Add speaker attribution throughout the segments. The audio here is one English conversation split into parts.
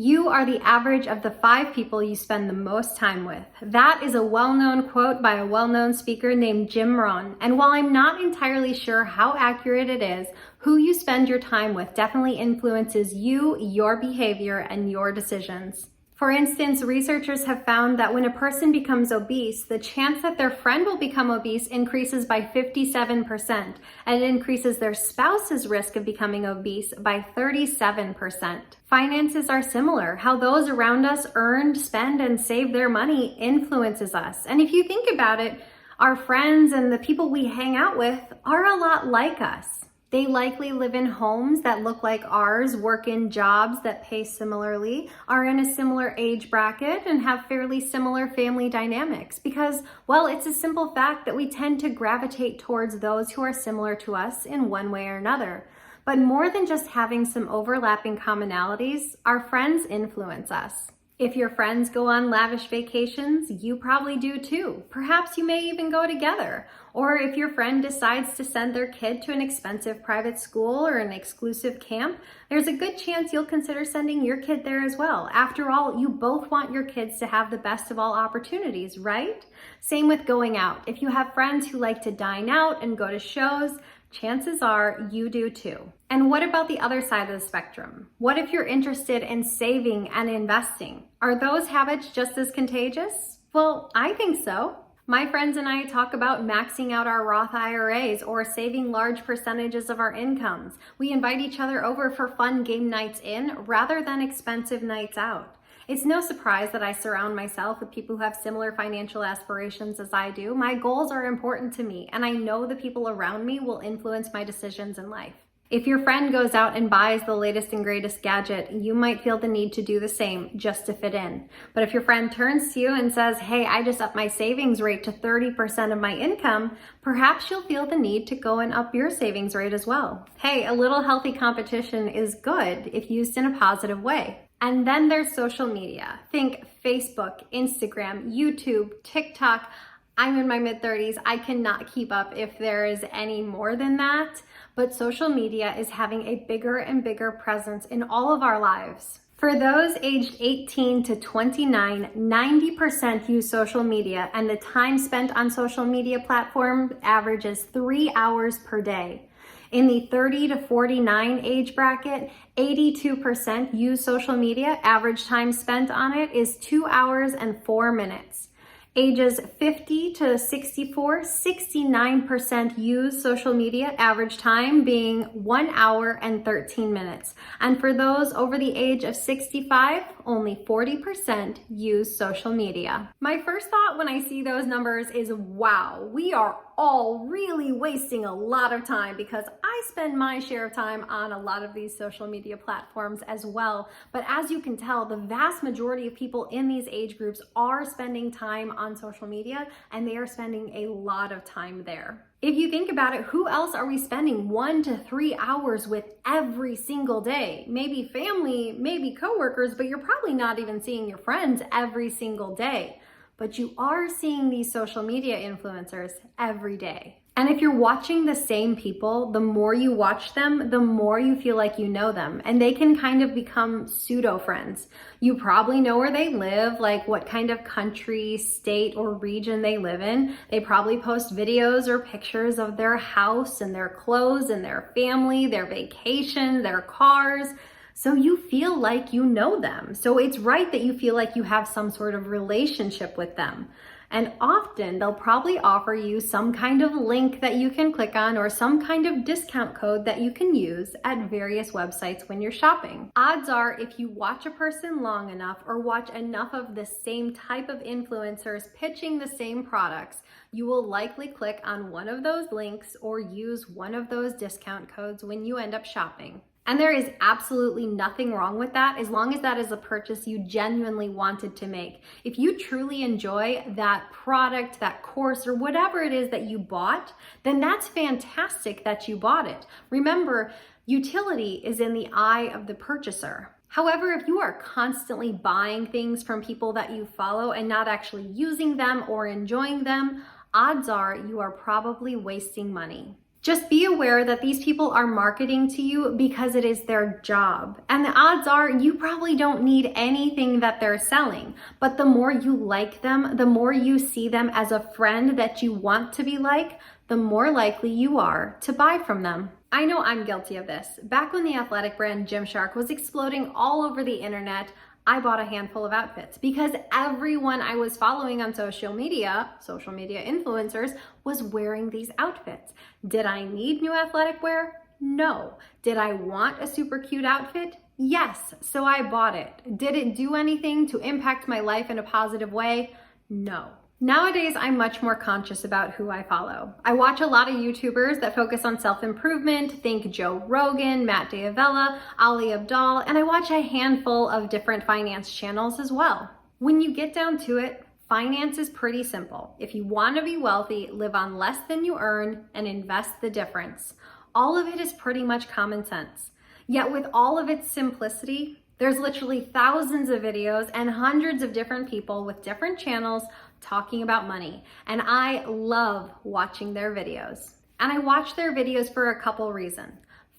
Speaker 1: You are the average of the 5 people you spend the most time with. That is a well-known quote by a well-known speaker named Jim Rohn. And while I'm not entirely sure how accurate it is, who you spend your time with definitely influences you, your behavior, and your decisions. For instance, researchers have found that when a person becomes obese, the chance that their friend will become obese increases by 57%, and it increases their spouse's risk of becoming obese by 37%. Finances are similar. How those around us earn, spend, and save their money influences us. And if you think about it, our friends and the people we hang out with are a lot like us. They likely live in homes that look like ours, work in jobs that pay similarly, are in a similar age bracket, and have fairly similar family dynamics because, well, it's a simple fact that we tend to gravitate towards those who are similar to us in one way or another. But more than just having some overlapping commonalities, our friends influence us. If your friends go on lavish vacations, you probably do too. Perhaps you may even go together. Or if your friend decides to send their kid to an expensive private school or an exclusive camp, there's a good chance you'll consider sending your kid there as well. After all, you both want your kids to have the best of all opportunities, right? Same with going out. If you have friends who like to dine out and go to shows, chances are you do too. And what about the other side of the spectrum? What if you're interested in saving and investing? Are those habits just as contagious? Well, I think so. My friends and I talk about maxing out our Roth IRAs or saving large percentages of our incomes. We invite each other over for fun game nights in rather than expensive nights out. It's no surprise that I surround myself with people who have similar financial aspirations as I do. My goals are important to me, and I know the people around me will influence my decisions in life. If your friend goes out and buys the latest and greatest gadget, you might feel the need to do the same just to fit in. But if your friend turns to you and says, hey, I just upped my savings rate to 30% of my income, perhaps you'll feel the need to go and up your savings rate as well. Hey, a little healthy competition is good if used in a positive way. And then there's social media. Think Facebook, Instagram, YouTube, TikTok. I'm in my mid-30s. I cannot keep up if there is any more than that. But social media is having a bigger and bigger presence in all of our lives. For those aged 18 to 29, 90% use social media, and the time spent on social media platforms averages 3 hours per day. In the 30 to 49 age bracket, 82% use social media. Average time spent on it is 2 hours and 4 minutes. Ages 50 to 64, 69% use social media, average time being 1 hour and 13 minutes. And for those over the age of 65, only 40% use social media. My first thought when I see those numbers is, wow, we are all really wasting a lot of time, because I spend my share of time on a lot of these social media platforms as well. But as you can tell, the vast majority of people in these age groups are spending time on social media, and they are spending a lot of time there. If you think about it, who else are we spending 1 to 3 hours with every single day? Maybe family, maybe coworkers, but you're probably not even seeing your friends every single day. But you are seeing these social media influencers every day. And if you're watching the same people, the more you watch them, the more you feel like you know them, and they can kind of become pseudo friends. You probably know where they live, like what kind of country, state, or region they live in. They probably post videos or pictures of their house and their clothes and their family, their vacation, their cars. So you feel like you know them. So it's right that you feel like you have some sort of relationship with them. And often they'll probably offer you some kind of link that you can click on or some kind of discount code that you can use at various websites when you're shopping. Odds are, if you watch a person long enough or watch enough of the same type of influencers pitching the same products, you will likely click on one of those links or use one of those discount codes when you end up shopping. And there is absolutely nothing wrong with that, as long as that is a purchase you genuinely wanted to make. If you truly enjoy that product, that course, or whatever it is that you bought, then that's fantastic that you bought it. Remember, utility is in the eye of the purchaser. However, if you are constantly buying things from people that you follow and not actually using them or enjoying them, odds are you are probably wasting money. Just be aware that these people are marketing to you because it is their job. And the odds are you probably don't need anything that they're selling. But the more you like them, the more you see them as a friend that you want to be like, the more likely you are to buy from them. I know I'm guilty of this. Back when the athletic brand Gymshark was exploding all over the internet, I bought a handful of outfits because everyone I was following on social media influencers, was wearing these outfits. Did I need new athletic wear? No. Did I want a super cute outfit? Yes. So I bought it. Did it do anything to impact my life in a positive way? No. Nowadays, I'm much more conscious about who I follow. I watch a lot of YouTubers that focus on self-improvement, think Joe Rogan, Matt D'Avella, Ali Abdaal, and I watch a handful of different finance channels as well. When you get down to it, finance is pretty simple. If you want to be wealthy, live on less than you earn and invest the difference. All of it is pretty much common sense. Yet with all of its simplicity, there's literally thousands of videos and hundreds of different people with different channels talking about money, and I love watching their videos. And I watch their videos for a couple reasons.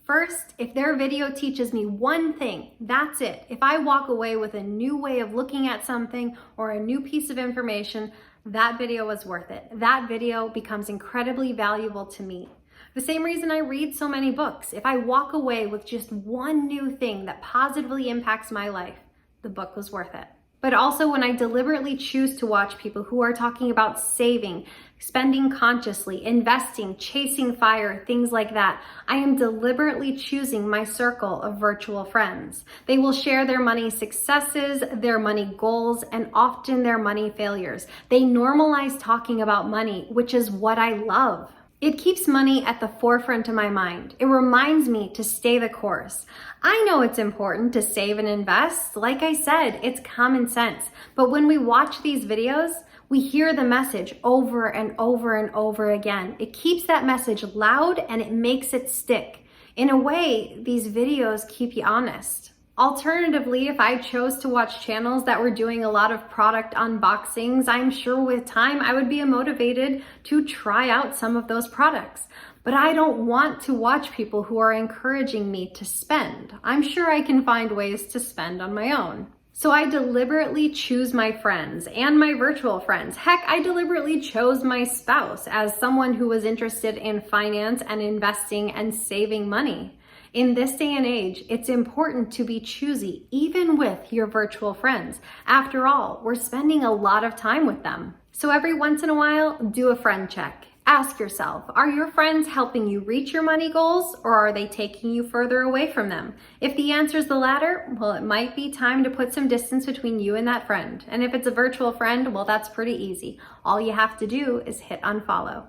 Speaker 1: First, if their video teaches me one thing, that's it. If I walk away with a new way of looking at something or a new piece of information, that video was worth it. That video becomes incredibly valuable to me. The same reason I read so many books. If I walk away with just one new thing that positively impacts my life, the book was worth it. But also when I deliberately choose to watch people who are talking about saving, spending consciously, investing, chasing fire, things like that, I am deliberately choosing my circle of virtual friends. They will share their money successes, their money goals, and often their money failures. They normalize talking about money, which is what I love. It keeps money at the forefront of my mind. It reminds me to stay the course. I know it's important to save and invest. Like I said, it's common sense. But when we watch these videos, we hear the message over and over and over again. It keeps that message loud and it makes it stick. In a way, these videos keep you honest. Alternatively, if I chose to watch channels that were doing a lot of product unboxings, I'm sure with time I would be motivated to try out some of those products. But I don't want to watch people who are encouraging me to spend. I'm sure I can find ways to spend on my own. So I deliberately choose my friends and my virtual friends. Heck, I deliberately chose my spouse as someone who was interested in finance and investing and saving money. In this day and age, it's important to be choosy, even with your virtual friends. After all, we're spending a lot of time with them. So every once in a while, do a friend check. Ask yourself, are your friends helping you reach your money goals, or are they taking you further away from them? If the answer is the latter, well, it might be time to put some distance between you and that friend. And if it's a virtual friend, well, that's pretty easy. All you have to do is hit unfollow.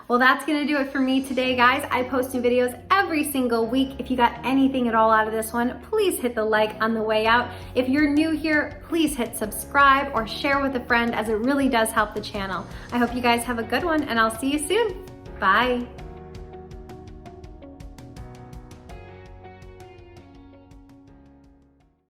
Speaker 1: Well, that's going to do it for me today, guys. I post new videos every single week. If you got anything at all out of this one, please hit the like on the way out. If you're new here, please hit subscribe or share with a friend, as it really does help the channel. I hope you guys have a good one, and I'll see you soon. Bye.